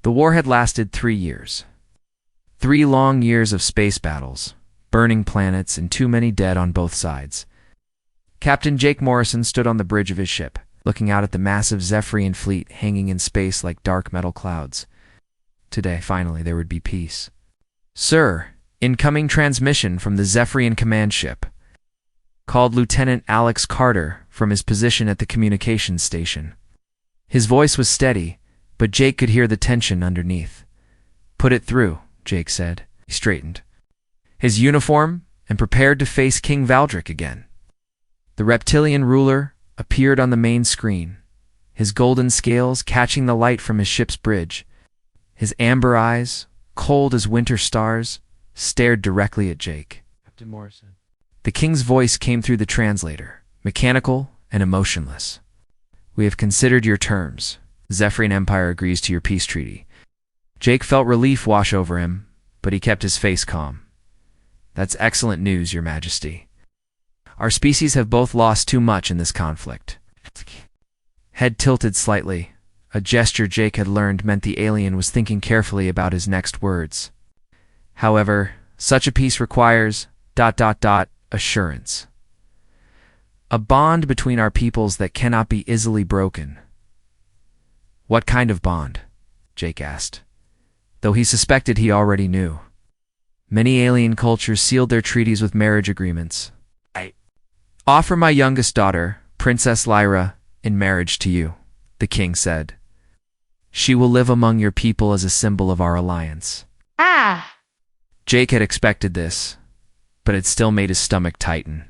The war had lasted 3 years. 3 long years of space battles, burning planets, and too many dead on both sides. Captain Jake Morrison stood on the bridge of his ship, looking out at the massive Zephyrian fleet hanging in space like dark metal clouds. Today, finally, there would be peace. "Sir, incoming transmission from the Zephyrian command ship," called Lieutenant Alex Carter from his position at the communications station. His voice was steady, but Jake could hear the tension underneath. "Put it through," Jake said. He straightened his uniform and prepared to face King Valdric again. The reptilian ruler appeared on the main screen, his golden scales catching the light from his ship's bridge. His amber eyes, cold as winter stars, stared directly at Jake. "Captain Morrison." The king's voice came through the translator, mechanical and emotionless. "We have considered your terms. The Zephyrian Empire agrees to your peace treaty." Jake felt relief wash over him, but he kept his face calm. "That's excellent news, Your Majesty. Our species have both lost too much in this conflict." Head tilted slightly, a gesture Jake had learned meant the alien was thinking carefully about his next words. "However, such a peace requires ... assurance. A bond between our peoples that cannot be easily broken." "What kind of bond?" Jake asked, though he suspected he already knew. Many alien cultures sealed their treaties with marriage agreements. "I offer my youngest daughter, Princess Lyra, in marriage to you," the king said. "She will live among your people as a symbol of our alliance." Jake had expected this, but it still made his stomach tighten.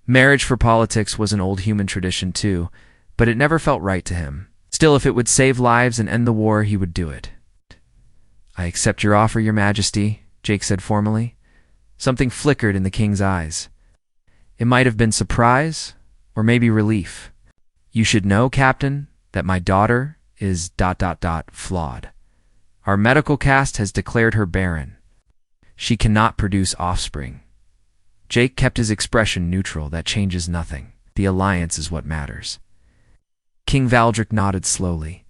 Marriage for politics was an old human tradition too, but it never felt right to him. Still, if it would save lives and end the war, he would do it. "I accept your offer, Your Majesty," Jake said formally. Something flickered in the king's eyes. It might have been surprise, or maybe relief. "You should know, Captain, that my daughter is ... flawed. Our medical cast has declared her barren. She cannot produce offspring." Jake kept his expression neutral. "That changes nothing. The alliance is what matters." King Valdric nodded slowly.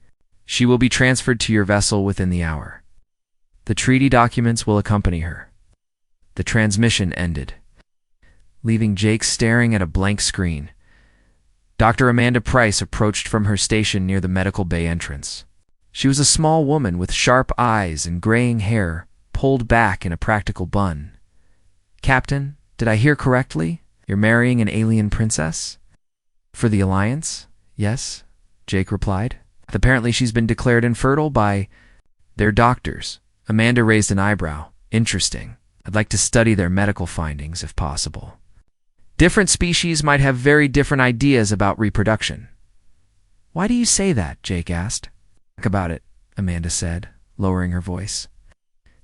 "She will be transferred to your vessel within the hour. The treaty documents will accompany her." The transmission ended, leaving Jake staring at a blank screen. Dr. Amanda Price approached from her station near the medical bay entrance. She was a small woman with sharp eyes and graying hair pulled back in a practical bun. "Captain, did I hear correctly? You're marrying an alien princess?" "For the alliance, yes," Jake replied. "Apparently she's been declared infertile by their doctors." Amanda raised an eyebrow. "Interesting. I'd like to study their medical findings if possible." Different species might have very different ideas about reproduction. "Why do you say that?" Jake asked. "Talk about it," Amanda said, lowering her voice.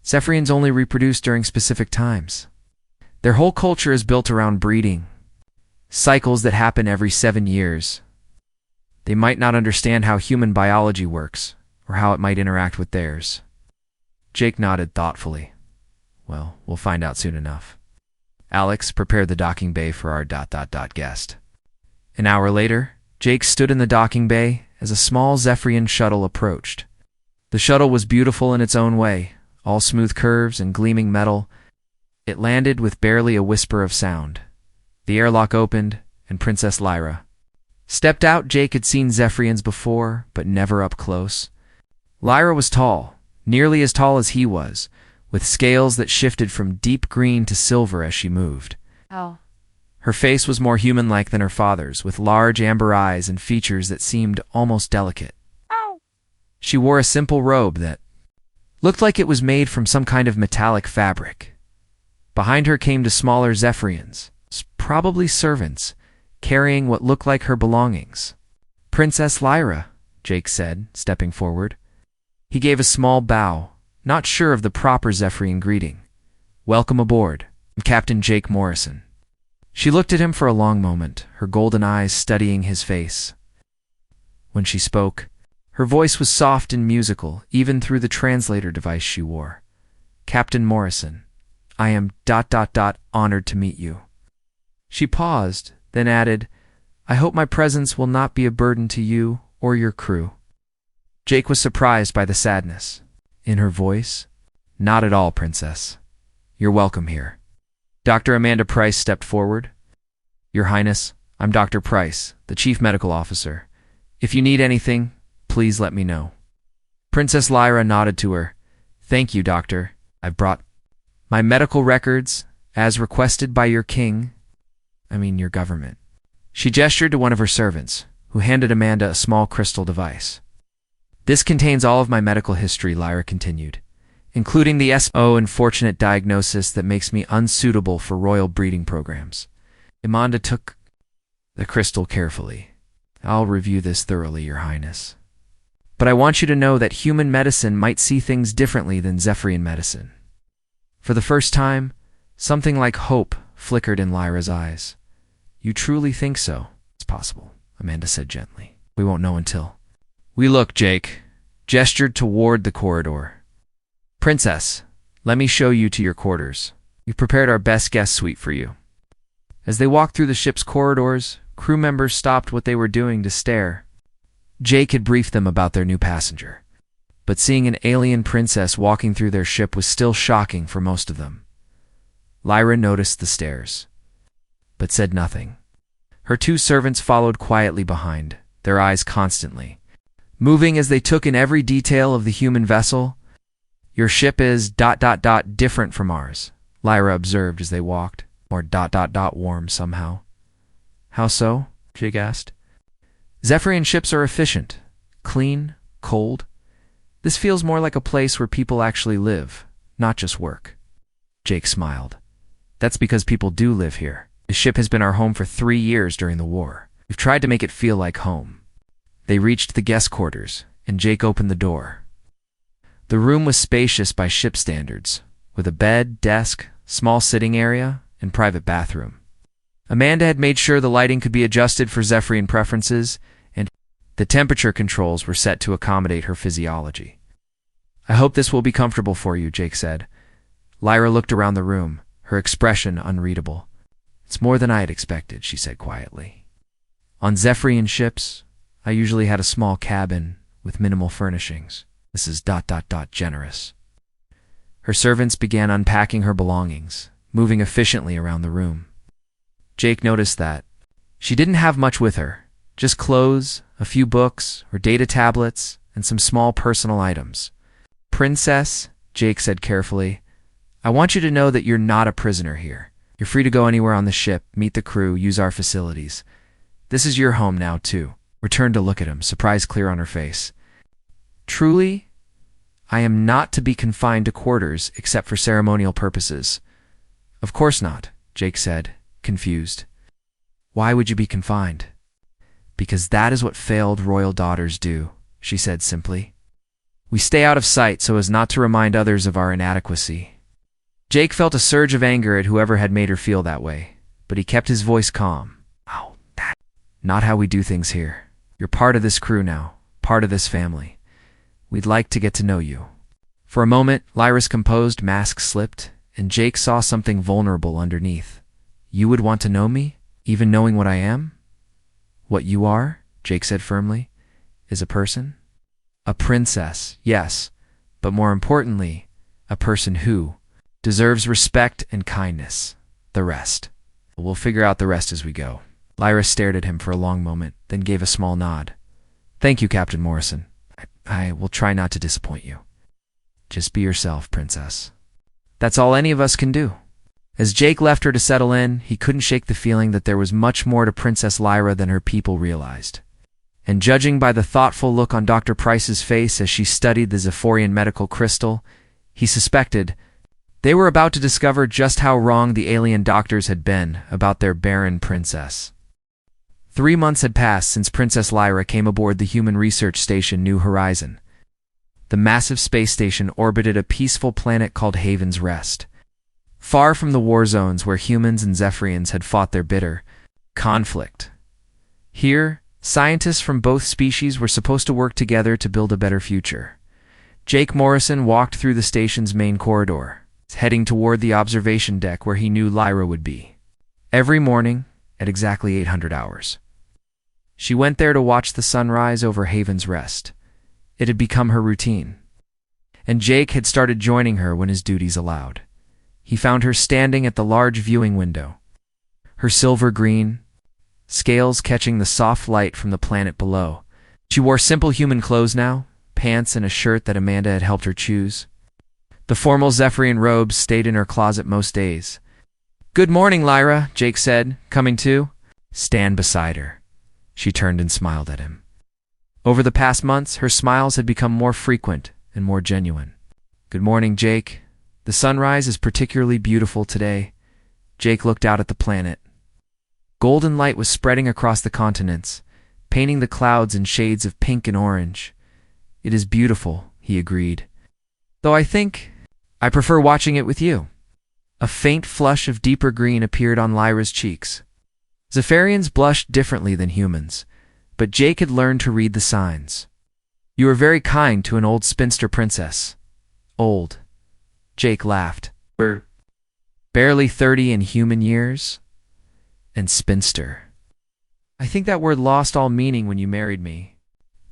"Zephyrians only reproduce during specific times. Their whole culture is built around breeding, cycles that happen every 7 years. They might not understand how human biology works, or how it might interact with theirs." Jake nodded thoughtfully. "Well, we'll find out soon enough. Alex, prepare the docking bay for our ... guest." An hour later, Jake stood in the docking bay as a small Zephyrian shuttle approached. The shuttle was beautiful in its own way, all smooth curves and gleaming metal. It landed with barely a whisper of sound. The airlock opened, and Princess Lyra stepped out. Jake had seen Zephyrians before, but never up close. Lyra was tall, nearly as tall as he was, with scales that shifted from deep green to silver as she moved. Her face was more human-like than her father's, with large amber eyes and features that seemed almost delicate. She wore a simple robe that looked like it was made from some kind of metallic fabric. Behind her came the smaller Zephyrians, probably servants, carrying what looked like her belongings. "Princess Lyra," Jake said, stepping forward. He gave a small bow, not sure of the proper Zephyrian greeting. "Welcome aboard. I'm Captain Jake Morrison." She looked at him for a long moment, her golden eyes studying his face. When she spoke, her voice was soft and musical, even through the translator device she wore. "Captain Morrison, I am ... honored to meet you." She paused, then added, "I hope my presence will not be a burden to you or your crew." Jake was surprised by the sadness. in her voice. Not at all, Princess. You're welcome here. Dr. Amanda Price stepped forward. Your Highness, I'm Dr. Price, the Chief Medical Officer. If you need anything, please let me know. Princess Lyra nodded to her. Thank you, Doctor. I've brought my medical records, as requested by your your government. She gestured to one of her servants, who handed Amanda a small crystal device. This contains all of my medical history, Lyra continued, including the unfortunate diagnosis that makes me unsuitable for royal breeding programs. Amanda took the crystal carefully. I'll review this thoroughly, Your Highness. But I want you to know that human medicine might see things differently than Zephyrian medicine. For the first time, something like hope flickered in Lyra's eyes. You truly think so? It's possible, Amanda said gently. We won't know until we look. Jake gestured toward the corridor. Princess, let me show you to your quarters. We've prepared our best guest suite for you. As they walked through the ship's corridors, crew members stopped what they were doing to stare. Jake had briefed them about their new passenger, but seeing an alien princess walking through their ship was still shocking for most of them. Lyra noticed the stares, but said nothing. Her two servants followed quietly behind, their eyes constantly moving as they took in every detail of the human vessel. Your ship is ... different from ours, Lyra observed as they walked, or ... warm somehow. How so? Jake asked. Zephyrian ships are efficient, clean, cold. This feels more like a place where people actually live, not just work. Jake smiled. That's because people do live here. The ship has been our home for 3 years during the war. We've tried to make it feel like home. They reached the guest quarters, and Jake opened the door. The room was spacious by ship standards, with a bed, desk, small sitting area, and private bathroom. Amanda had made sure the lighting could be adjusted for Zephyrian preferences, and the temperature controls were set to accommodate her physiology. I hope this will be comfortable for you, Jake said. Lyra looked around the room, her expression unreadable. It's more than I had expected, she said quietly. On Zephyrian ships, I usually had a small cabin with minimal furnishings. This is ... generous. Her servants began unpacking her belongings, moving efficiently around the room. Jake noticed that she didn't have much with her, just clothes, a few books or data tablets, and some small personal items. Princess, Jake said carefully, I want you to know that you're not a prisoner here. You're free to go anywhere on the ship, meet the crew, use our facilities. This is your home now, too. Returned to look at him, surprise clear on her face. Truly, I am not to be confined to quarters except for ceremonial purposes. Of course not, Jake said, confused. Why would you be confined? Because that is what failed royal daughters do, she said simply. We stay out of sight so as not to remind others of our inadequacy. Jake felt a surge of anger at whoever had made her feel that way, but he kept his voice calm. Oh, that's not how we do things here. You're part of this crew now, part of this family. We'd like to get to know you. For a moment, Lyra's composed mask slipped, and Jake saw something vulnerable underneath. You would want to know me, even knowing what I am? What you are, Jake said firmly, is a person? A princess, yes, but more importantly, a person who deserves respect and kindness. The rest. We'll figure out the rest as we go. Lyra stared at him for a long moment, then gave a small nod. Thank you, Captain Morrison. I will try not to disappoint you. Just be yourself, Princess. That's all any of us can do. As Jake left her to settle in, he couldn't shake the feeling that there was much more to Princess Lyra than her people realized. And judging by the thoughtful look on Dr. Price's face as she studied the Zephyrian medical crystal, he suspected they were about to discover just how wrong the alien doctors had been about their Barren princess. 3 months had passed since Princess Lyra came aboard the human research station New Horizon. The massive space station orbited a peaceful planet called Haven's Rest, far from the war zones where humans and Zephyrians had fought their bitter conflict. Here, scientists from both species were supposed to work together to build a better future. Jake Morrison walked through the station's main corridor, heading toward the observation deck where he knew Lyra would be. Every morning, at exactly 800 hours. She went there to watch the sunrise over Haven's Rest. It had become her routine. and Jake had started joining her when his duties allowed. He found her standing at the large viewing window, her silver green scales catching the soft light from the planet below. She wore simple human clothes now, pants and a shirt that Amanda had helped her choose. The formal Zephyrian robes stayed in her closet most days. "Good morning, Lyra," Jake said, coming to. "Stand beside her." She turned and smiled at him. Over the past months, her smiles had become more frequent and more genuine. "Good morning, Jake. The sunrise is particularly beautiful today." Jake looked out at the planet. Golden light was spreading across the continents, painting the clouds in shades of pink and orange. "It is beautiful," he agreed. "Though I think I prefer watching it with you." A faint flush of deeper green appeared on Lyra's cheeks. Zephyrians blushed differently than humans, but Jake had learned to read the signs. "You are very kind to an old spinster princess." "Old?" Jake laughed. "We're barely 30 in human years. And spinster. I think that word lost all meaning when you married me."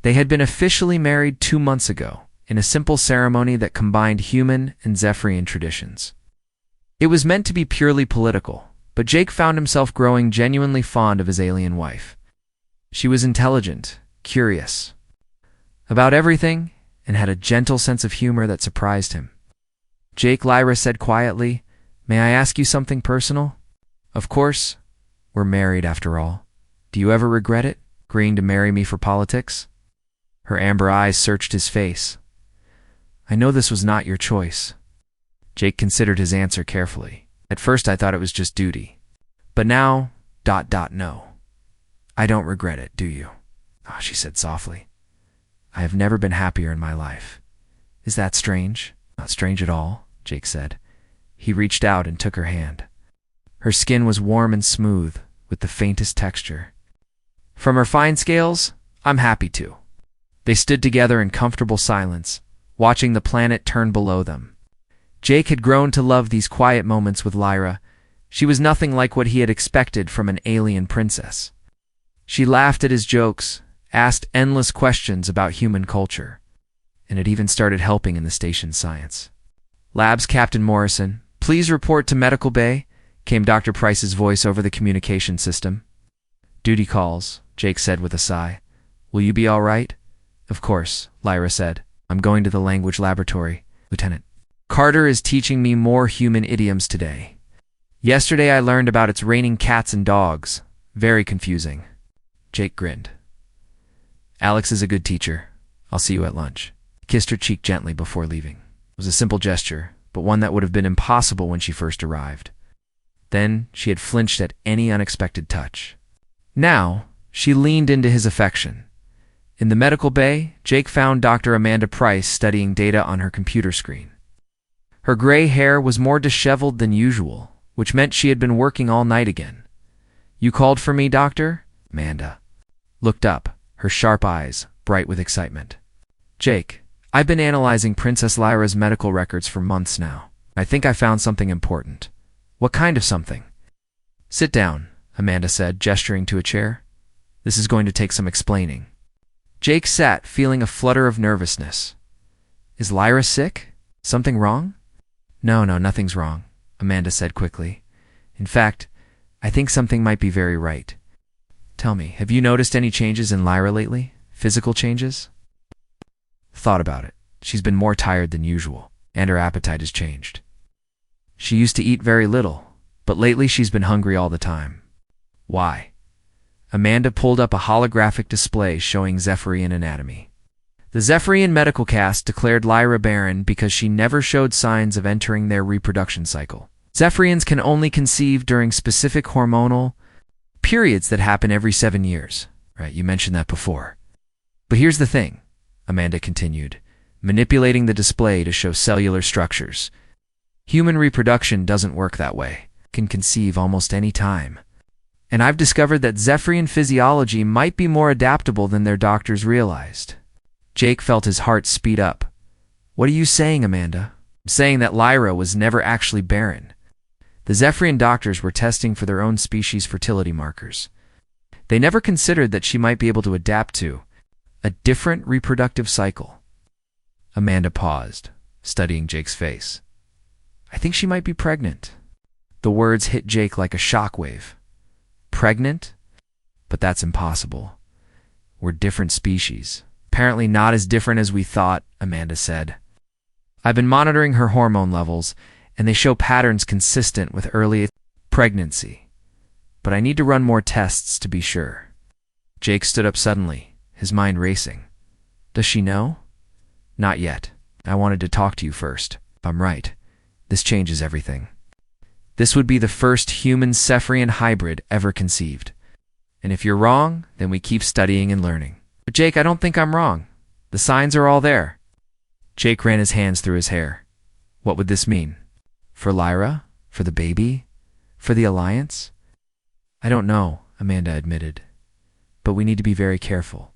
They had been officially married 2 months ago, in a simple ceremony that combined human and Zephyrian traditions. It was meant to be purely political, but Jake found himself growing genuinely fond of his alien wife. She was intelligent, curious about everything, and had a gentle sense of humor that surprised him. "Jake," Lyra said quietly, "may I ask you something personal?" "Of course. We're married, after all. Do you ever regret it, agreeing to marry me for politics?" Her amber eyes searched his face. "I know this was not your choice." Jake considered his answer carefully. "At first I thought it was just duty. But now, no. I don't regret it, do you?" "Ah," she said softly. "I have never been happier in my life." "Is that strange?" "Not strange at all," Jake said. He reached out and took her hand. Her skin was warm and smooth, with the faintest texture. "From her fine scales, I'm happy to." They stood together in comfortable silence, watching the planet turn below them. Jake had grown to love these quiet moments with Lyra. She was nothing like what he had expected from an alien princess. She laughed at his jokes, asked endless questions about human culture, and had even started helping in the station's science. "Labs Captain Morrison, please report to Medical Bay," came Dr. Price's voice over the communication system. "Duty calls," Jake said with a sigh. "Will you be all right?" "Of course," Lyra said. "I'm going to the language laboratory, Lieutenant. Carter is teaching me more human idioms today. Yesterday I learned about it's raining cats and dogs. Very confusing." Jake grinned. "Alex is a good teacher. I'll see you at lunch." He kissed her cheek gently before leaving. It was a simple gesture, but one that would have been impossible when she first arrived. Then she had flinched at any unexpected touch. Now she leaned into his affection. In the medical bay, Jake found Dr. Amanda Price studying data on her computer screen. Her gray hair was more disheveled than usual, which meant she had been working all night again. "You called for me, Doctor?" Amanda looked up, her sharp eyes bright with excitement. "Jake, I've been analyzing Princess Lyra's medical records for months now. I think I found something important." "What kind of something?" "Sit down," Amanda said, gesturing to a chair. "This is going to take some explaining." Jake sat, feeling a flutter of nervousness. "Is Lyra sick? Something wrong?" No, nothing's wrong," Amanda said quickly. "In fact, I think something might be very right. Tell me, have you noticed any changes in Lyra lately? Physical changes?" "Thought about it. She's been more tired than usual, and her appetite has changed. She used to eat very little, but lately she's been hungry all the time." "Why?" Amanda pulled up a holographic display showing Zephyrian anatomy. The Zephyrian medical cast declared Lyra barren because she never showed signs of entering their reproduction cycle. Zephyrians can only conceive during specific hormonal periods that happen every 7 years. Right, you mentioned that before. "But here's the thing," Amanda continued, manipulating the display to show cellular structures. "Human reproduction doesn't work that way. It can conceive almost any time. And I've discovered that Zephyrian physiology might be more adaptable than their doctors realized." Jake felt his heart speed up. "What are you saying, Amanda?" "I'm saying that Lyra was never actually barren. The Zephyrian doctors were testing for their own species' fertility markers. They never considered that she might be able to adapt to a different reproductive cycle." Amanda paused. studying Jake's face. I think she might be pregnant. The words hit Jake like a shockwave. Pregnant? But that's impossible. We're different species. Apparently not as different as we thought, Amanda said. I've been monitoring her hormone levels, and they show patterns consistent with early pregnancy. But I need to run more tests to be sure. Jake stood up suddenly, his mind racing. Does she know? Not yet. I wanted to talk to you first. If I'm right, this changes everything. This would be the first human-Cephrian hybrid ever conceived. And if you're wrong, then we keep studying and learning. But Jake, I don't think I'm wrong. The signs are all there. Jake ran his hands through his hair. What would this mean? For Lyra? For the baby? For the Alliance? I don't know, Amanda admitted. But we need to be very careful.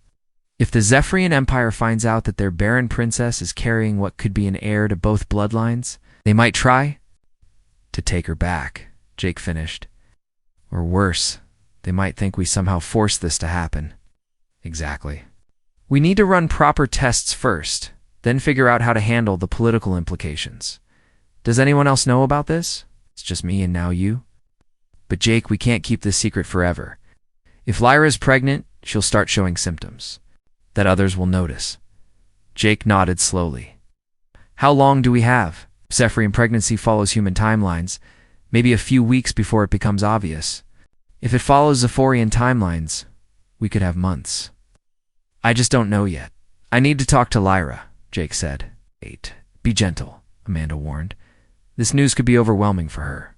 If the Zephyrian Empire finds out that their Barren princess is carrying what could be an heir to both bloodlines, they might try to take her back, Jake finished. Or worse, they might think we somehow forced this to happen. Exactly. We need to run proper tests first, then figure out how to handle the political implications. Does anyone else know about this? It's just me and now you. But Jake, we can't keep this secret forever. If Lyra is pregnant, she'll start showing symptoms that others will notice. Jake nodded slowly. How long do we have? Zephyrian pregnancy follows human timelines, maybe a few weeks before it becomes obvious. If it follows Zephorian timelines, we could have months. I just don't know yet. I need to talk to Lyra, Jake said. Wait, be gentle, Amanda warned. This news could be overwhelming for her.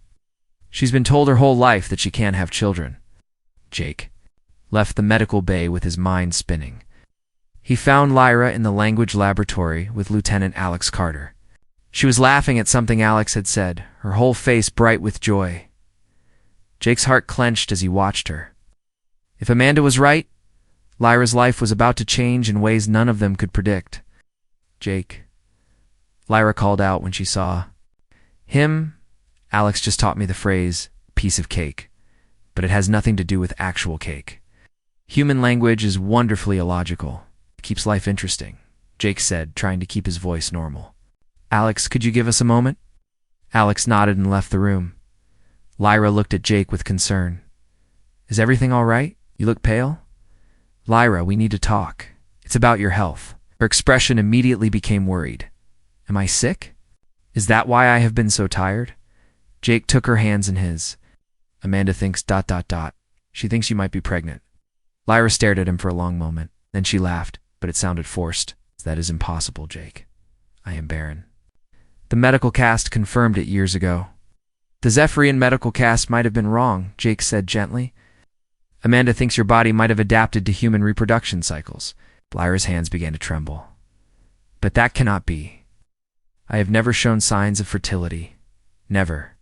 She's been told her whole life that she can't have children. Jake left the medical bay with his mind spinning. He found Lyra in the language laboratory with Lieutenant Alex Carter. She was laughing at something Alex had said, her whole face bright with joy. Jake's heart clenched as he watched her. If Amanda was right, Lyra's life was about to change in ways none of them could predict. Jake, Lyra called out when she saw him. Alex just taught me the phrase, piece of cake, but it has nothing to do with actual cake. Human language is wonderfully illogical. It keeps life interesting, Jake said, trying to keep his voice normal. Alex, could you give us a moment? Alex nodded and left the room. Lyra looked at Jake with concern. Is everything all right? You look pale? Lyra, we need to talk. It's about your health. Her expression immediately became worried. Am I sick? Is that why I have been so tired? Jake took her hands in his. Amanda thinks ... She thinks you might be pregnant. Lyra stared at him for a long moment. Then she laughed, but it sounded forced. That is impossible, Jake. I am barren. The medical cast confirmed it years ago. The Zephyrian medical cast might have been wrong, Jake said gently. Amanda thinks your body might have adapted to human reproduction cycles. Lyra's hands began to tremble. But that cannot be. I have never shown signs of fertility. Never.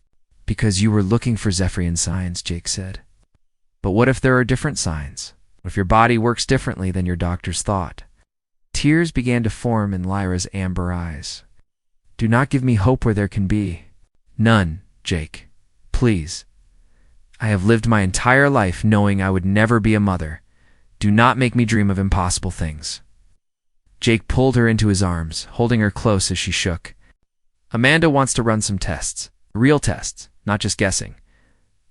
Because you were looking for Zephyrian signs, Jake said. But what if there are different signs? What if your body works differently than your doctors thought? Tears began to form in Lyra's amber eyes. Do not give me hope where there can be. None, Jake. Please. I have lived my entire life knowing I would never be a mother. Do not make me dream of impossible things. Jake pulled her into his arms, holding her close as she shook. Amanda wants to run some tests. Real tests, not just guessing.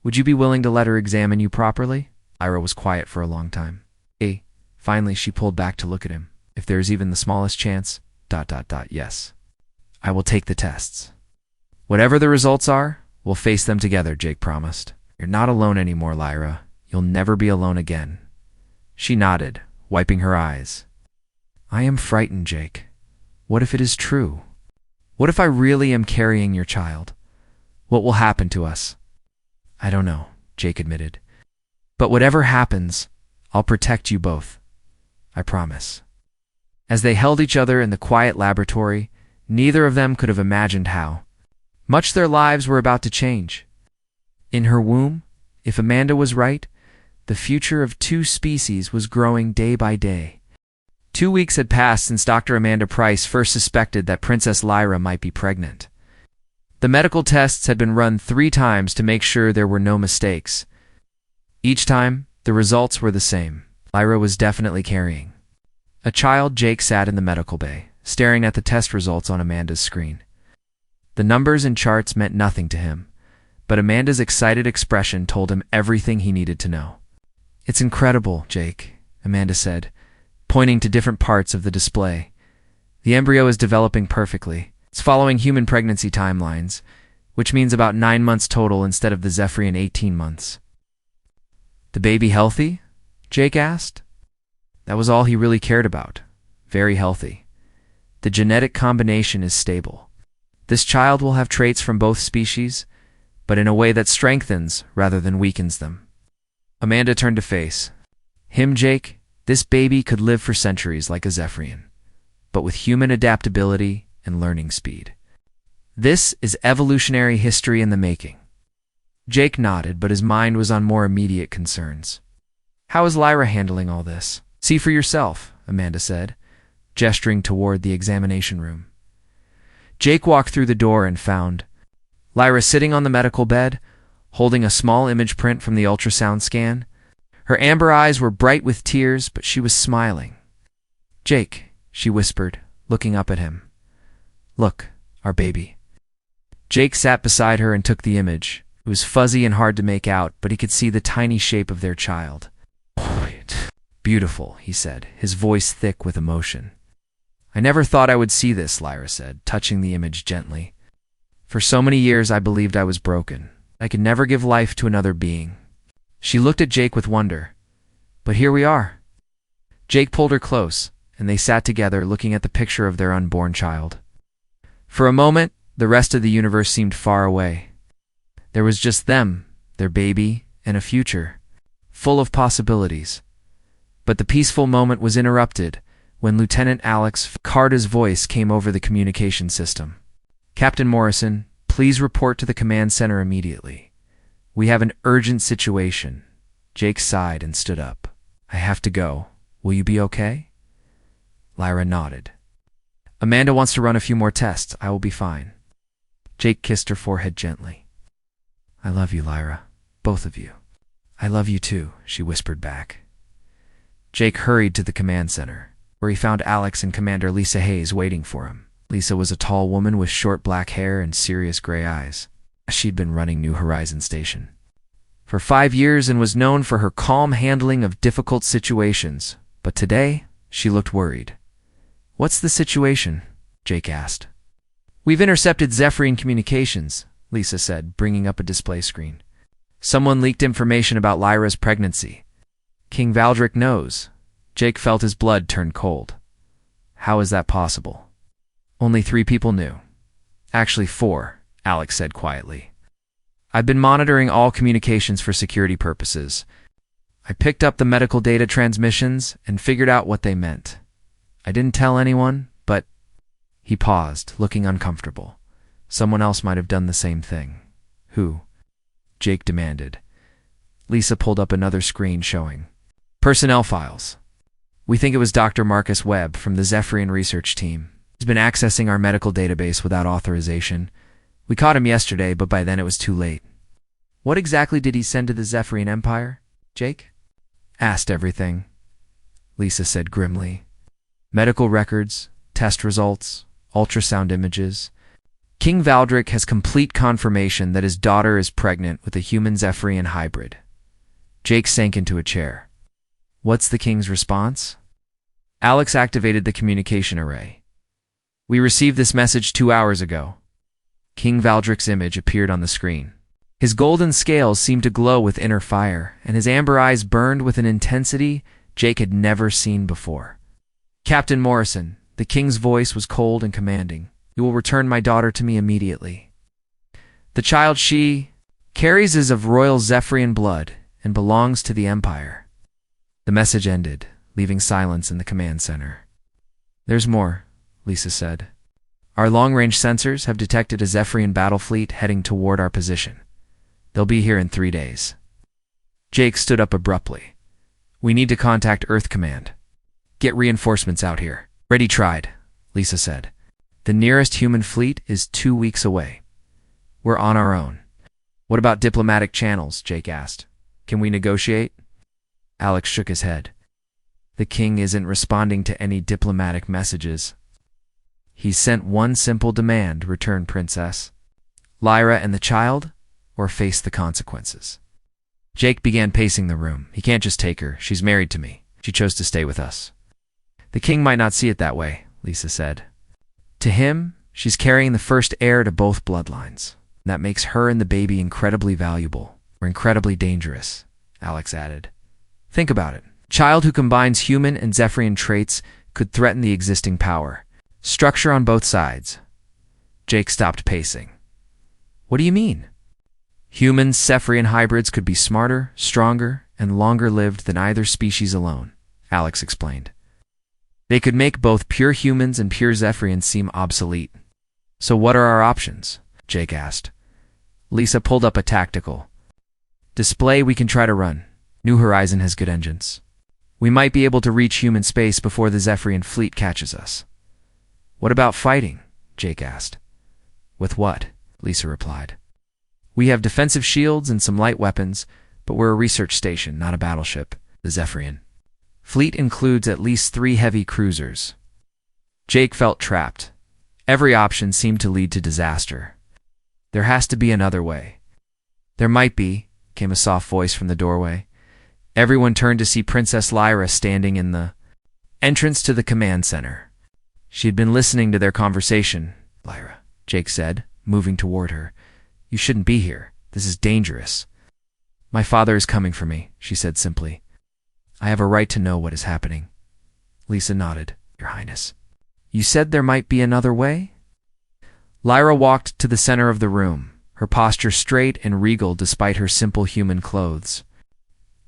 Would you be willing to let her examine you properly? Lyra was quiet for a long time. Finally, she pulled back to look at him. If there is even the smallest chance, ... yes. I will take the tests. Whatever the results are, we'll face them together, Jake promised. You're not alone anymore, Lyra. You'll never be alone again. She nodded, wiping her eyes. I am frightened, Jake. What if it is true? What if I really am carrying your child? What will happen to us? I don't know, Jake admitted. But whatever happens, I'll protect you both. I promise. As they held each other in the quiet laboratory, neither of them could have imagined how much their lives were about to change. In her womb, if Amanda was right, the future of two species was growing day by day. 2 weeks had passed since Dr. Amanda Price first suspected that Princess Lyra might be pregnant. The medical tests had been run 3 times to make sure there were no mistakes. Each time, the results were the same. Lyra was definitely carrying a child. Jake sat in the medical bay, staring at the test results on Amanda's screen. The numbers and charts meant nothing to him, but Amanda's excited expression told him everything he needed to know. "It's incredible, Jake," Amanda said, pointing to different parts of the display. "The embryo is developing perfectly. It's following human pregnancy timelines, which means about 9 months total instead of the Zephyrian 18 months. "The baby healthy?" Jake asked. That was all he really cared about. Very healthy. The genetic combination is stable. This child will have traits from both species, but in a way that strengthens rather than weakens them. Amanda turned to face. "Him, Jake, this baby could live for centuries like a Zephyrian, but with human adaptability and learning speed. This is evolutionary history in the making." Jake nodded, but his mind was on more immediate concerns. "How is Lyra handling all this?" "See for yourself," Amanda said, gesturing toward the examination room. Jake walked through the door and found Lyra sitting on the medical bed, holding a small image print from the ultrasound scan. Her amber eyes were bright with tears, but she was smiling. "Jake," she whispered, looking up at him. "Look, our baby." Jake sat beside her and took the image. It was fuzzy and hard to make out, but he could see the tiny shape of their child. "Beautiful," he said, his voice thick with emotion. "I never thought I would see this," Lyra said, touching the image gently. "For so many years I believed I was broken. I could never give life to another being." She looked at Jake with wonder. "But here we are." Jake pulled her close, and they sat together looking at the picture of their unborn child. For a moment, the rest of the universe seemed far away. There was just them, their baby, and a future, full of possibilities. But the peaceful moment was interrupted when Lieutenant Alex Carter's voice came over the communication system. "Captain Morrison, please report to the command center immediately. We have an urgent situation." Jake sighed and stood up. "I have to go. Will you be okay?" Lyra nodded. "Amanda wants to run a few more tests. I will be fine." Jake kissed her forehead gently. "I love you, Lyra. Both of you." "I love you too," she whispered back. Jake hurried to the command center, where he found Alex and Commander Lisa Hayes waiting for him. Lisa was a tall woman with short black hair and serious gray eyes. She'd been running New Horizon Station for 5 years and was known for her calm handling of difficult situations, but today she looked worried. "What's the situation?" Jake asked. "We've intercepted Zephyrian communications," Lisa said, bringing up a display screen. "Someone leaked information about Lyra's pregnancy. King Valdric knows." Jake felt his blood turn cold. "How is that possible?" "Only 3 people knew. Actually 4, Alex said quietly. "I've been monitoring all communications for security purposes. I picked up the medical data transmissions and figured out what they meant. I didn't tell anyone, but—" He paused, looking uncomfortable. Someone else might have done the same thing. "Who?" Jake demanded. Lisa pulled up another screen showing personnel files. "We think it was Dr. Marcus Webb from the Zephyrian research team. He's been accessing our medical database without authorization. We caught him yesterday, but by then it was too late." "What exactly did he send to the Zephyrian Empire?" Jake asked. "Everything," Lisa said grimly. "Medical records, test results, ultrasound images. King Valdric has complete confirmation that his daughter is pregnant with a human Zephyrian hybrid." Jake sank into a chair. "What's the king's response?" Alex activated the communication array. "We received this message 2 hours ago." King Valdric's image appeared on the screen. His golden scales seemed to glow with inner fire, and his amber eyes burned with an intensity Jake had never seen before. "Captain Morrison," the king's voice was cold and commanding, "you will return my daughter to me immediately. The child she carries is of royal Zephyrian blood and belongs to the Empire." The message ended, leaving silence in the command center. "There's more," Lisa said. "Our long-range sensors have detected a Zephyrian battle fleet heading toward our position. They'll be here in 3 days." Jake stood up abruptly. "We need to contact Earth Command. Get reinforcements out here." "Ready tried," Lisa said. "The nearest human fleet is 2 weeks away. We're on our own." "What about diplomatic channels?" Jake asked. "Can we negotiate?" Alex shook his head. "The king isn't responding to any diplomatic messages." He sent one simple demand, returned Princess. Lyra and the child, or face the consequences. Jake began pacing the room. He can't just take her. She's married to me. She chose to stay with us. The king might not see it that way, Lisa said. To him, she's carrying the first heir to both bloodlines. That makes her and the baby incredibly valuable, or incredibly dangerous, Alex added. Think about it. A child who combines human and Zephyrian traits could threaten the existing power. Structure on both sides. Jake stopped pacing. What do you mean? Human Zephyrian hybrids could be smarter, stronger, and longer-lived than either species alone, Alex explained. They could make both pure humans and pure Zephyrians seem obsolete. So what are our options? Jake asked. Lisa pulled up a tactical display we can try to run. New Horizon has good engines. We might be able to reach human space before the Zephyrian fleet catches us. What about fighting? Jake asked. With what? Lisa replied. We have defensive shields and some light weapons, but we're a research station, not a battleship, the Zephyrian fleet includes at least 3 heavy cruisers. Jake felt trapped. Every option seemed to lead to disaster. There has to be another way. There might be, came a soft voice from the doorway. Everyone turned to see Princess Lyra standing in the entrance to the command center. She had been listening to their conversation. Lyra, Jake said, moving toward her. You shouldn't be here. This is dangerous. My father is coming for me, she said simply. I have a right to know what is happening. Lisa nodded. Your Highness. You said there might be another way? Lyra walked to the center of the room, her posture straight and regal despite her simple human clothes.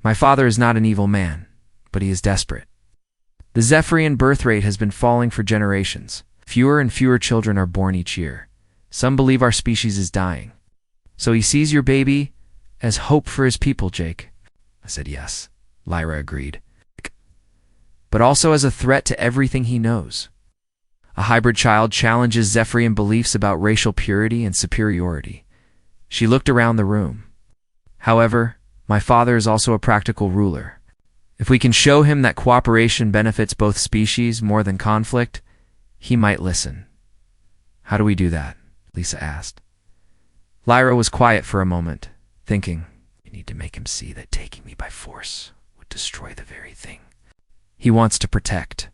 My father is not an evil man, but he is desperate. The Zephyrian birth rate has been falling for generations. Fewer and fewer children are born each year. Some believe our species is dying. So he sees your baby as hope for his people, Jake. I said yes. Lyra agreed. But also as a threat to everything he knows. A hybrid child challenges Zephyrian beliefs about racial purity and superiority. She looked around the room. However, my father is also a practical ruler. If we can show him that cooperation benefits both species more than conflict, he might listen. How do we do that? Lisa asked. Lyra was quiet for a moment, thinking, you need to make him see that taking me by force would destroy the very thing he wants to protect.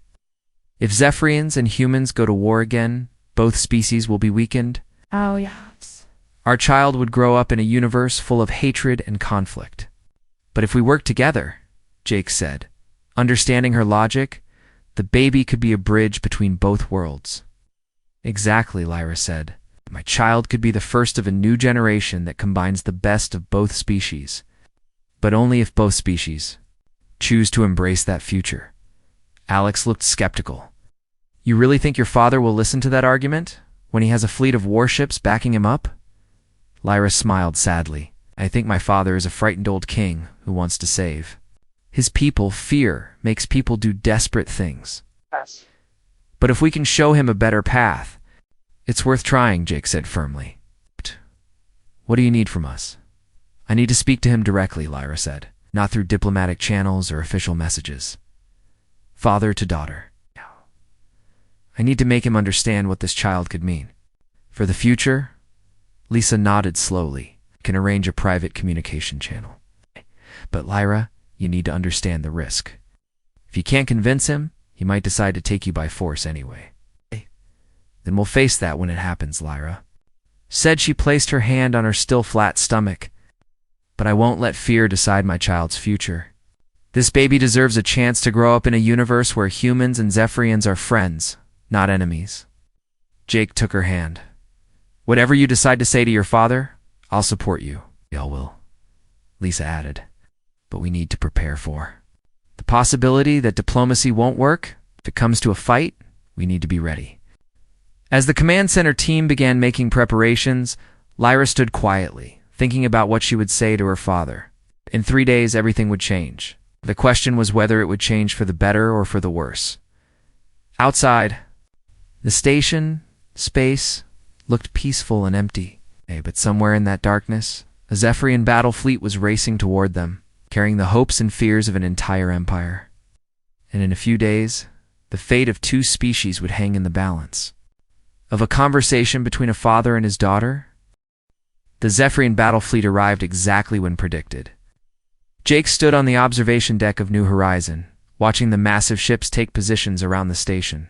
If Zephyrians and humans go to war again, both species will be weakened. Oh, yes. Our child would grow up in a universe full of hatred and conflict. But if we work together, Jake said, understanding her logic, the baby could be a bridge between both worlds. Exactly, Lyra said. My child could be the first of a new generation that combines the best of both species. But only if both species choose to embrace that future. Alex looked skeptical. You really think your father will listen to that argument, when he has a fleet of warships backing him up? Lyra smiled sadly. I think my father is a frightened old king who wants to save. His people, fear, makes people do desperate things. Yes. But if we can show him a better path, it's worth trying, Jake said firmly. What do you need from us? I need to speak to him directly, Lyra said, not through diplomatic channels or official messages. Father to daughter. I need to make him understand what this child could mean. For the future, Lisa nodded slowly. Can arrange a private communication channel. But Lyra, you need to understand the risk. If you can't convince him, he might decide to take you by force anyway. Then we'll face that when it happens, Lyra. Said she placed her hand on her still flat stomach. But I won't let fear decide my child's future. This baby deserves a chance to grow up in a universe where humans and Zephyrians are friends, not enemies. Jake took her hand. Whatever you decide to say to your father, I'll support you. We all will, Lisa added. But we need to prepare for the possibility that diplomacy won't work. If it comes to a fight, we need to be ready. As the command center team began making preparations, Lyra stood quietly, thinking about what she would say to her father. In 3 days, everything would change. The question was whether it would change for the better or for the worse. Outside, the station, space, looked peaceful and empty. But somewhere in that darkness, a Zephyrian battle fleet was racing toward them, carrying the hopes and fears of an entire empire. And in a few days, the fate of 2 species would hang in the balance. Of a conversation between a father and his daughter? The Zephyrian battle fleet arrived exactly when predicted. Jake stood on the observation deck of New Horizon, watching the massive ships take positions around the station.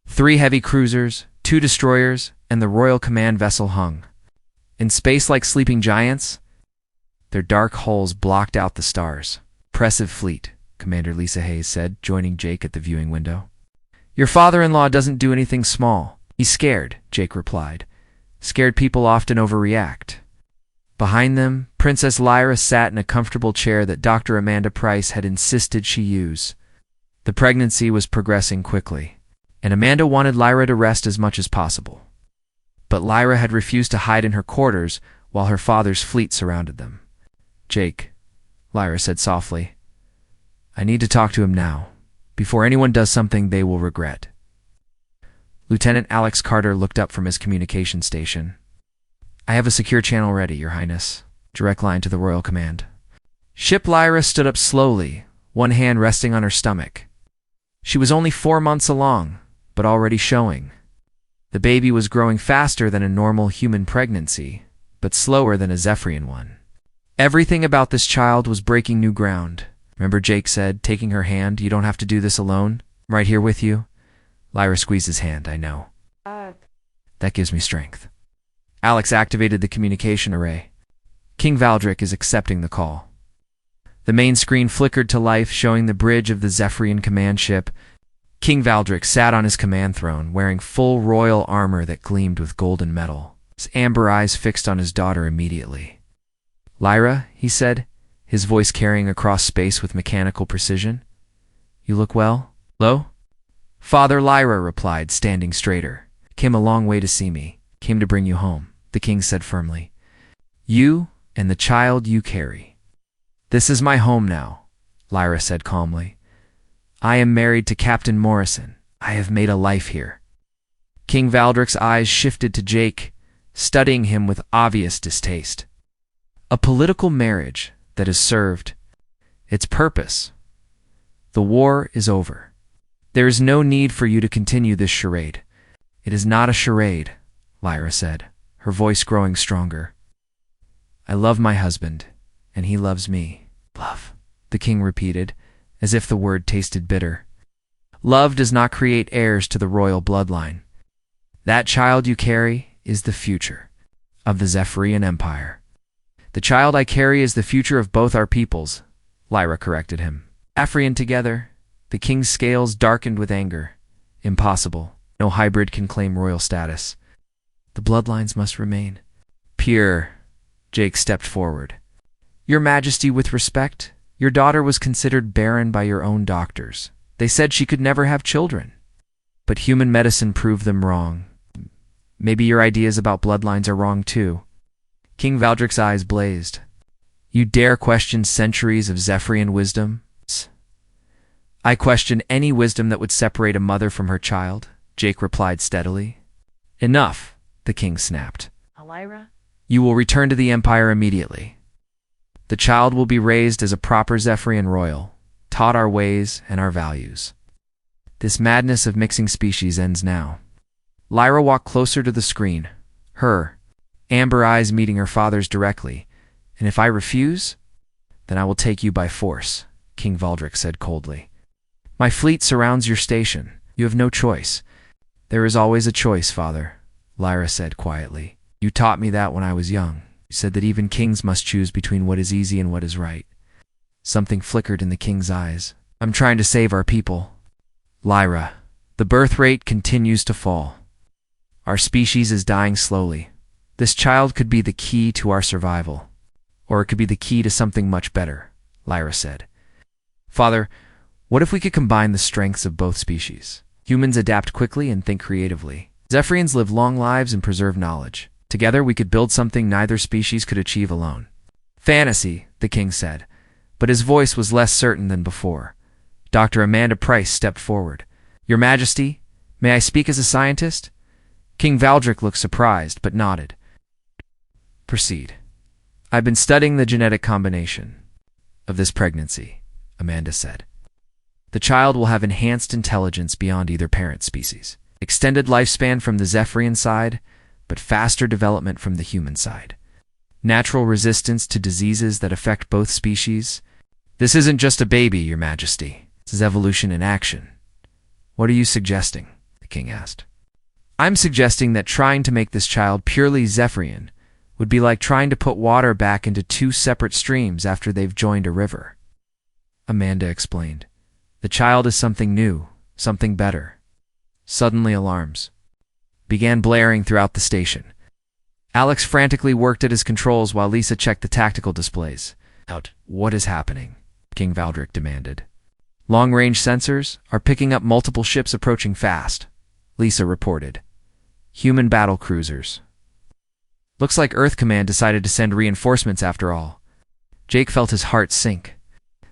3 heavy cruisers, 2 destroyers, and the Royal Command vessel hung. In space like sleeping giants, their dark hulls blocked out the stars. "Impressive fleet," Commander Lisa Hayes said, joining Jake at the viewing window. "Your father-in-law doesn't do anything small. He's scared," Jake replied. "Scared people often overreact." Behind them, Princess Lyra sat in a comfortable chair that Dr. Amanda Price had insisted she use. The pregnancy was progressing quickly, and Amanda wanted Lyra to rest as much as possible. But Lyra had refused to hide in her quarters while her father's fleet surrounded them. "Jake," Lyra said softly, "I need to talk to him now, before anyone does something they will regret." Lieutenant Alex Carter looked up from his communication station. "I have a secure channel ready, Your Highness. Direct line to the Royal Command." Ship Lyra stood up slowly, one hand resting on her stomach. She was only 4 months along, but already showing. The baby was growing faster than a normal human pregnancy, but slower than a Zephyrian one. Everything about this child was breaking new ground. "Remember," Jake said, taking her hand, "you don't have to do this alone. I'm right here with you." Lyra squeezed his hand. "I know. That gives me strength." Alex activated the communication array. "King Valdric is accepting the call." The main screen flickered to life, showing the bridge of the Zephyrian command ship. King Valdric sat on his command throne, wearing full royal armor that gleamed with golden metal, his amber eyes fixed on his daughter immediately. "Lyra," he said, his voice carrying across space with mechanical precision. "You look well? Lo?" "Father," Lyra replied, standing straighter. "Came a long way to see me. Came to bring you home," the king said firmly. "You and the child you carry." "This is my home now," Lyra said calmly. "I am married to Captain Morrison. I have made a life here." King Valdric's eyes shifted to Jake, studying him with obvious distaste. "A political marriage that has served its purpose. The war is over. There is no need for you to continue this charade." "It is not a charade," Lyra said, her voice growing stronger. "I love my husband, and he loves me." "Love," the king repeated, as if the word tasted bitter. "Love does not create heirs to the royal bloodline. That child you carry is the future of the Zephyrian Empire." "The child I carry is the future of both our peoples," Lyra corrected him. "Zephyrian together." The king's scales darkened with anger. "Impossible. No hybrid can claim royal status. The bloodlines must remain pure." Jake stepped forward. "Your Majesty, with respect, your daughter was considered barren by your own doctors. They said she could never have children. But human medicine proved them wrong. Maybe your ideas about bloodlines are wrong too." King Valdric's eyes blazed. "You dare question centuries of Zephyrian wisdom?" "I question any wisdom that would separate a mother from her child," Jake replied steadily. "Enough," the king snapped. Lyra? "You will return to the Empire immediately. The child will be raised as a proper Zephyrian royal, taught our ways and our values. This madness of mixing species ends now." Lyra walked closer to the screen, her amber eyes meeting her father's directly. "And if I refuse, then I will take you by force," King Valdric said coldly. "My fleet surrounds your station. You have no choice." "There is always a choice, father," Lyra said quietly. "You taught me that when I was young. You said that even kings must choose between what is easy and what is right." Something flickered in the king's eyes. "I'm trying to save our people." "Lyra, the birth rate continues to fall. Our species is dying slowly. This child could be the key to our survival. Or it could be the key to something much better," Lyra said. "Father, what if we could combine the strengths of both species? Humans adapt quickly and think creatively. Zephyrians live long lives and preserve knowledge. Together we could build something neither species could achieve alone." "Fantasy," the king said, but his voice was less certain than before. Dr. Amanda Price stepped forward. "Your Majesty, may I speak as a scientist?" King Valdric looked surprised, but nodded. "Proceed." "I've been studying the genetic combination of this pregnancy," Amanda said. "The child will have enhanced intelligence beyond either parent species. Extended lifespan from the Zephyrian side, but faster development from the human side. Natural resistance to diseases that affect both species. This isn't just a baby, Your Majesty. This is evolution in action. What are you suggesting? The king asked. I'm suggesting that trying to make this child purely Zephyrian would be like trying to put water back into two separate streams after they've joined a river. Amanda explained. The child is something new, something better. Suddenly alarms began blaring throughout the station. Alex frantically worked at his controls while Lisa checked the tactical displays. What is happening? King Valdric demanded. Long-range sensors are picking up multiple ships approaching fast, Lisa reported. Human battle cruisers. Looks like Earth Command decided to send reinforcements after all. Jake felt his heart sink.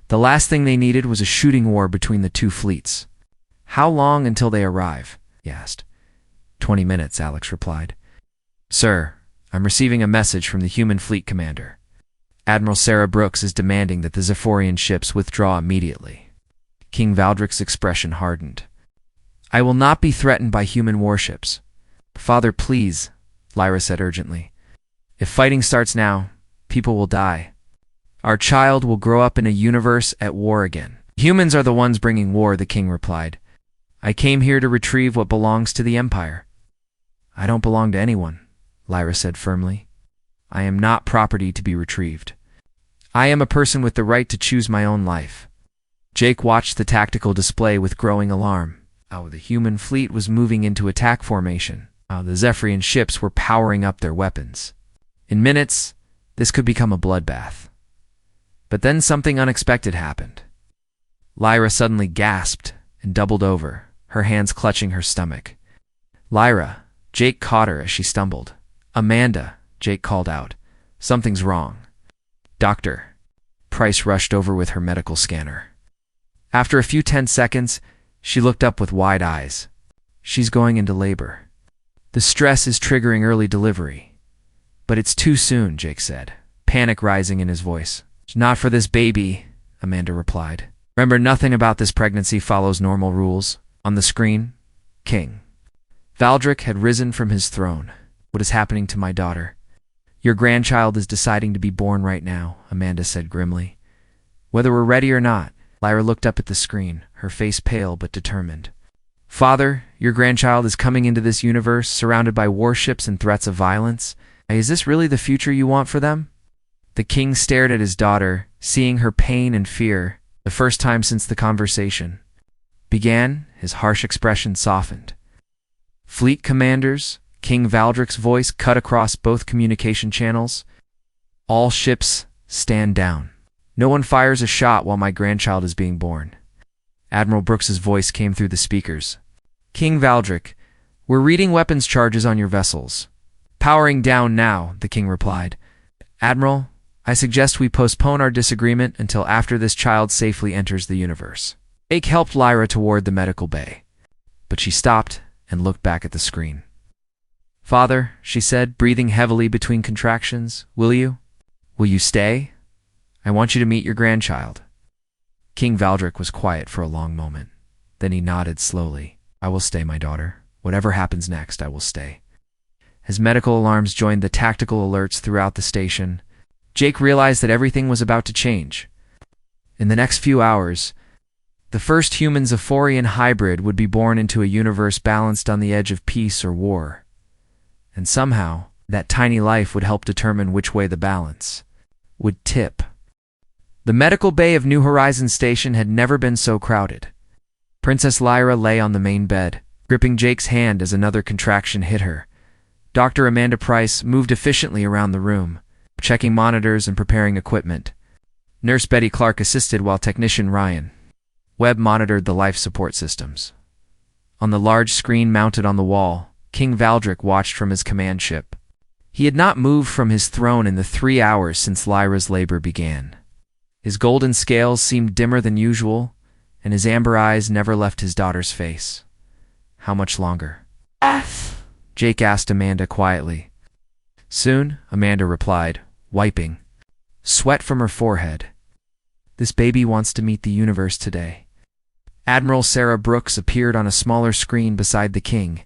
The last thing they needed was a shooting war between the two fleets. How long until they arrive? He asked. 20 minutes, Alex replied. Sir, I'm receiving a message from the human fleet commander. Admiral Sarah Brooks is demanding that the Zephyrian ships withdraw immediately. King Valdric's expression hardened. I will not be threatened by human warships. Father, please, Lyra said urgently. If fighting starts now, people will die. Our child will grow up in a universe at war again. Humans are the ones bringing war, the king replied. I came here to retrieve what belongs to the Empire. I don't belong to anyone, Lyra said firmly. I am not property to be retrieved. I am a person with the right to choose my own life. Jake watched the tactical display with growing alarm. The human fleet was moving into attack formation. The Zephyrian ships were powering up their weapons. In minutes, this could become a bloodbath. But then something unexpected happened. Lyra suddenly gasped and doubled over, her hands clutching her stomach. Lyra, Jake caught her as she stumbled. Amanda, Jake called out. Something's wrong. Doctor. Price rushed over with her medical scanner. After a few tense seconds, she looked up with wide eyes. She's going into labor. The stress is triggering early delivery. But it's too soon, Jake said, panic rising in his voice. Not for this baby, Amanda replied. Remember, nothing about this pregnancy follows normal rules. On the screen, King Valdric had risen from his throne. What is happening to my daughter? Your grandchild is deciding to be born right now, Amanda said grimly. Whether we're ready or not, Lyra looked up at the screen, her face pale but determined. Father, your grandchild is coming into this universe surrounded by warships and threats of violence. Is this really the future you want for them? The king stared at his daughter, seeing her pain and fear, the first time since the conversation began. His harsh expression softened. Fleet commanders, King Valdric's voice cut across both communication channels. All ships stand down. No one fires a shot while my grandchild is being born. Admiral Brooks's voice came through the speakers. King Valdric, we're reading weapons charges on your vessels. Powering down now, the king replied. Admiral, I suggest we postpone our disagreement until after this child safely enters the universe. Jake helped Lyra toward the medical bay, but she stopped and looked back at the screen. Father, she said, breathing heavily between contractions, will you? Will you stay? I want you to meet your grandchild. King Valdric was quiet for a long moment. Then he nodded slowly. I will stay, my daughter. Whatever happens next, I will stay. As medical alarms joined the tactical alerts throughout the station, Jake realized that everything was about to change. In the next few hours, the first human Zephyrian hybrid would be born into a universe balanced on the edge of peace or war. And somehow, that tiny life would help determine which way the balance would tip. The medical bay of New Horizons Station had never been so crowded. Princess Lyra lay on the main bed, gripping Jake's hand as another contraction hit her. Dr. Amanda Price moved efficiently around the room, checking monitors and preparing equipment. Nurse Betty Clark assisted while technician Ryan Webb monitored the life support systems. On the large screen mounted on the wall, King Valdric watched from his command ship. He had not moved from his throne in the 3 hours since Lyra's labor began. His golden scales seemed dimmer than usual, and his amber eyes never left his daughter's face. How much longer? Jake asked Amanda quietly. Soon, Amanda replied, wiping sweat from her forehead. This baby wants to meet the universe today. Admiral Sarah Brooks appeared on a smaller screen beside the king.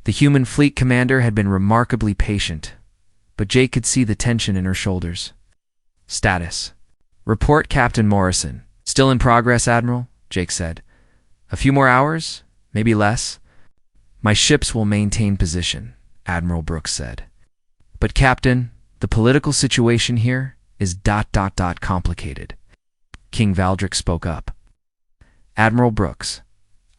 The human fleet commander had been remarkably patient, but Jake could see the tension in her shoulders. Status. Report, Captain Morrison. Still in progress, Admiral, Jake said. A few more hours? Maybe less? My ships will maintain position, Admiral Brooks said. But Captain, the political situation here is complicated. King Valdric spoke up. Admiral Brooks,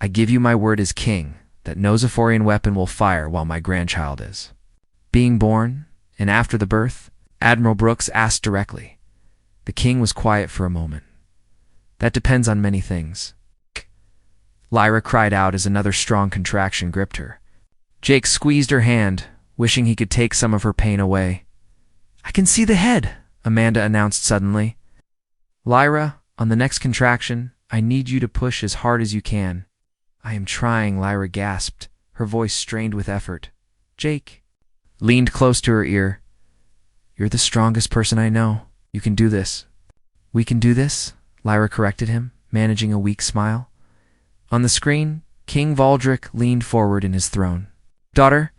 I give you my word as king that no Zephyrian weapon will fire while my grandchild is being born, and after the birth, Admiral Brooks asked directly. The king was quiet for a moment. That depends on many things. Lyra cried out as another strong contraction gripped her. Jake squeezed her hand, wishing he could take some of her pain away. I can see the head, Amanda announced suddenly. Lyra, on the next contraction, I need you to push as hard as you can. I am trying, Lyra gasped, her voice strained with effort. Jake leaned close to her ear. You're the strongest person I know. You can do this. We can do this, Lyra corrected him, managing a weak smile. On the screen, King Valdric leaned forward in his throne. Daughter,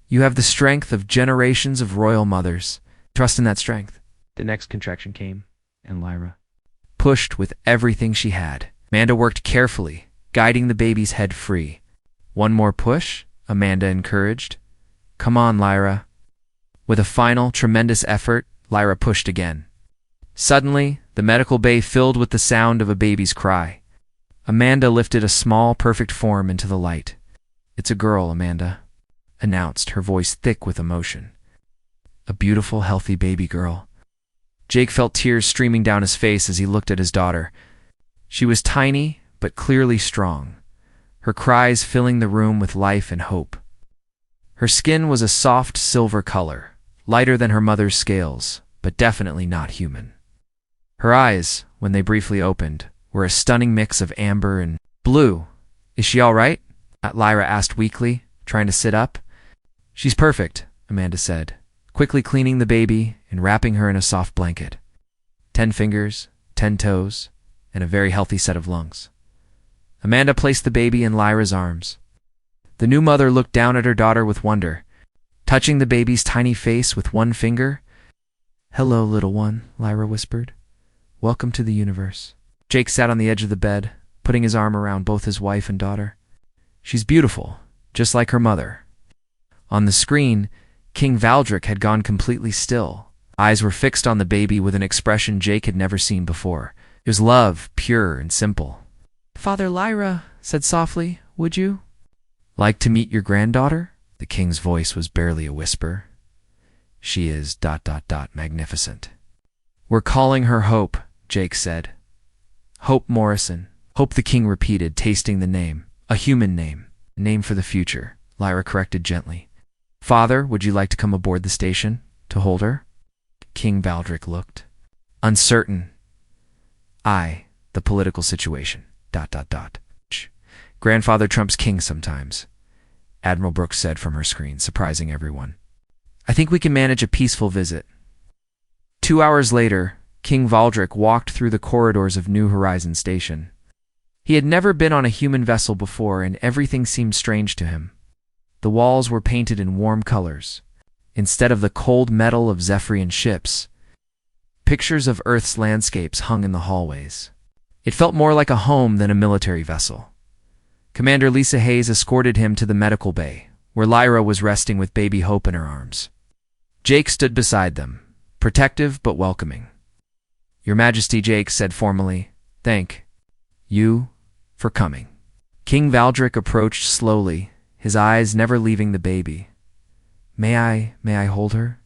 you have the strength of generations of royal mothers. Trust in that strength. The next contraction came, and Lyra pushed with everything she had. Amanda worked carefully, guiding the baby's head free. One more push, Amanda encouraged. Come on, Lyra. With a final, tremendous effort, Lyra pushed again. Suddenly, the medical bay filled with the sound of a baby's cry. Amanda lifted a small, perfect form into the light. It's a girl, Amanda announced, her voice thick with emotion. A beautiful, healthy baby girl. Jake felt tears streaming down his face as he looked at his daughter. She was tiny, but clearly strong, her cries filling the room with life and hope. Her skin was a soft silver color, lighter than her mother's scales, but definitely not human. Her eyes, when they briefly opened, were a stunning mix of amber and blue. Is she all right? Lyra asked weakly, trying to sit up. She's perfect, Amanda said, quickly cleaning the baby and wrapping her in a soft blanket. 10 fingers, 10 toes, and a very healthy set of lungs. Amanda placed the baby in Lyra's arms. The new mother looked down at her daughter with wonder, touching the baby's tiny face with one finger. Hello, little one, Lyra whispered. Welcome to the universe. Jake sat on the edge of the bed, putting his arm around both his wife and daughter. She's beautiful, just like her mother. On the screen, King Valdric had gone completely still. Eyes were fixed on the baby with an expression Jake had never seen before. It was love, pure and simple. Father Lyra said softly, would you like to meet your granddaughter? The king's voice was barely a whisper. She is ... magnificent. We're calling her Hope, Jake said. Hope Morrison. Hope, the king repeated, tasting the name. A human name. A name for the future, Lyra corrected gently. Father, would you like to come aboard the station to hold her? King Valdric looked uncertain. The political situation. ... Grandfather trumps king sometimes, Admiral Brooks said from her screen, surprising everyone. I think we can manage a peaceful visit. 2 hours later, King Valdric walked through the corridors of New Horizon Station. He had never been on a human vessel before, and everything seemed strange to him. The walls were painted in warm colors. Instead of the cold metal of Zephyrian ships, pictures of Earth's landscapes hung in the hallways. It felt more like a home than a military vessel. Commander Lisa Hayes escorted him to the medical bay, where Lyra was resting with baby Hope in her arms. Jake stood beside them, protective but welcoming. Your Majesty, Jake said formally, thank you for coming. King Valdric approached slowly, his eyes never leaving the baby. May I hold her?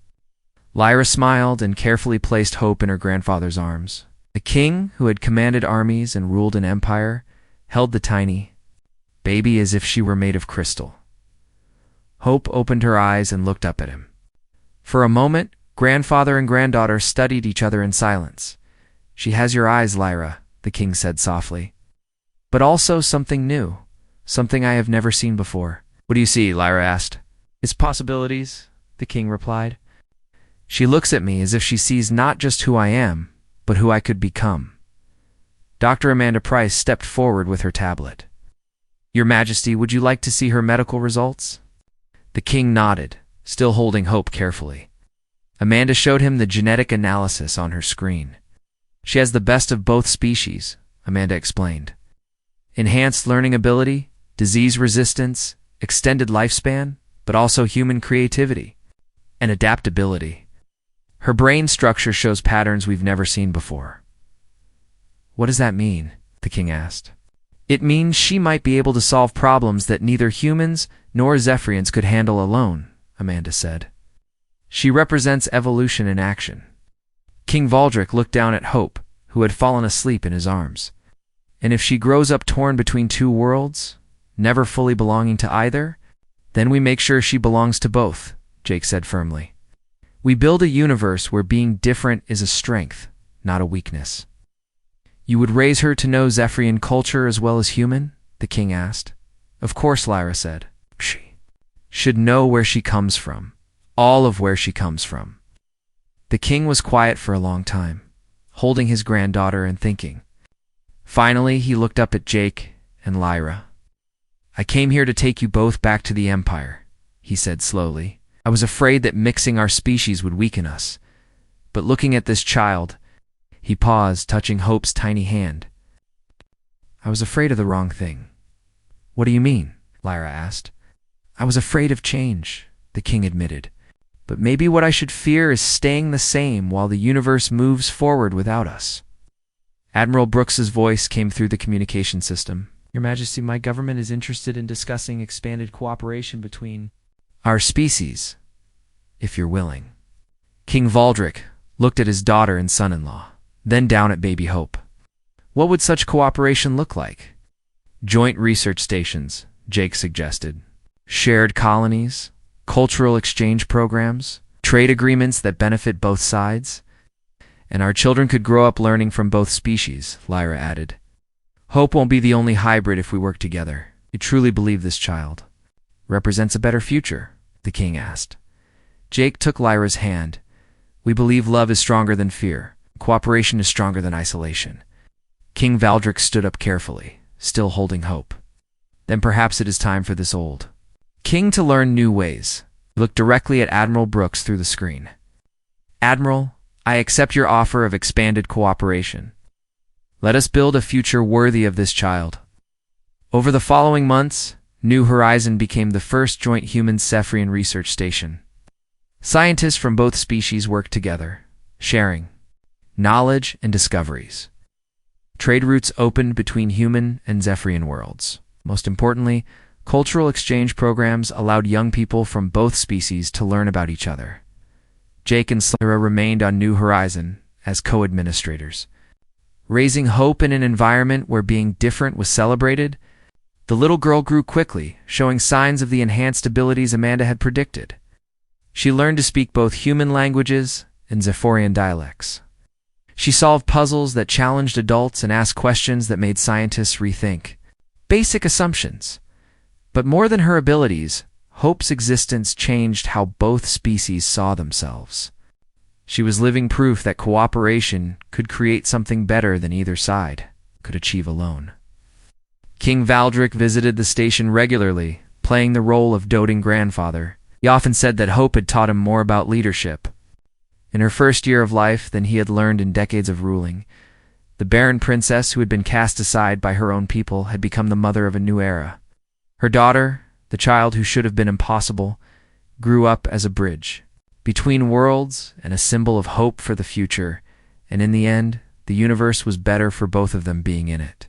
Lyra smiled and carefully placed Hope in her grandfather's arms. The king, who had commanded armies and ruled an empire, held the tiny baby as if she were made of crystal. Hope opened her eyes and looked up at him. For a moment, grandfather and granddaughter studied each other in silence. She has your eyes, Lyra, the king said softly. But also something new, something I have never seen before. What do you see? Lyra asked. It's possibilities, the king replied. She looks at me as if she sees not just who I am, but who I could become. Dr. Amanda Price stepped forward with her tablet. Your Majesty, would you like to see her medical results? The king nodded, still holding Hope carefully. Amanda showed him the genetic analysis on her screen. She has the best of both species, Amanda explained. Enhanced learning ability, disease resistance, extended lifespan, but also human creativity and adaptability. Her brain structure shows patterns we've never seen before. What does that mean? The king asked. It means she might be able to solve problems that neither humans nor Zephyrians could handle alone, Amanda said. She represents evolution in action. King Valdric looked down at Hope, who had fallen asleep in his arms. And if she grows up torn between two worlds, never fully belonging to either, then we make sure she belongs to both, Jake said firmly. We build a universe where being different is a strength, not a weakness. You would raise her to know Zephyrian culture as well as human? The king asked. Of course, Lyra said. She should know where she comes from. All of where she comes from. The king was quiet for a long time, holding his granddaughter and thinking. Finally, he looked up at Jake and Lyra. I came here to take you both back to the Empire, he said slowly. I was afraid that mixing our species would weaken us. But looking at this child, he paused, touching Hope's tiny hand. I was afraid of the wrong thing. What do you mean? Lyra asked. I was afraid of change, the king admitted. But maybe what I should fear is staying the same while the universe moves forward without us. Admiral Brooks's voice came through the communication system. Your Majesty, my government is interested in discussing expanded cooperation between our species, if you're willing. King Valdric looked at his daughter and son-in-law, then down at baby Hope. What would such cooperation look like? Joint research stations, Jake suggested. Shared colonies, cultural exchange programs, trade agreements that benefit both sides. And our children could grow up learning from both species, Lyra added. Hope won't be the only hybrid if we work together. You truly believe this child represents a better future? The king asked. Jake took Lyra's hand. We believe love is stronger than fear. Cooperation is stronger than isolation. King Valdric stood up carefully, still holding Hope. Then perhaps it is time for this old king to learn new ways. He looked directly at Admiral Brooks through the screen. Admiral, I accept your offer of expanded cooperation. Let us build a future worthy of this child. Over the following months, New Horizon became the first joint human-Zephyrian research station. Scientists from both species worked together, sharing knowledge and discoveries. Trade routes opened between human and Zephyrian worlds. Most importantly, cultural exchange programs allowed young people from both species to learn about each other. Jake and Lyra remained on New Horizon as co-administrators. Raising Hope in an environment where being different was celebrated, the little girl grew quickly, showing signs of the enhanced abilities Amanda had predicted. She learned to speak both human languages and Zephyrian dialects. She solved puzzles that challenged adults and asked questions that made scientists rethink basic assumptions. But more than her abilities, Hope's existence changed how both species saw themselves. She was living proof that cooperation could create something better than either side could achieve alone. King Valdric visited the station regularly, playing the role of doting grandfather. He often said that Hope had taught him more about leadership in her first year of life than he had learned in decades of ruling. The Barren princess, who had been cast aside by her own people, had become the mother of a new era. Her daughter, the child who should have been impossible, grew up as a bridge between worlds and a symbol of hope for the future, and in the end, the universe was better for both of them being in it.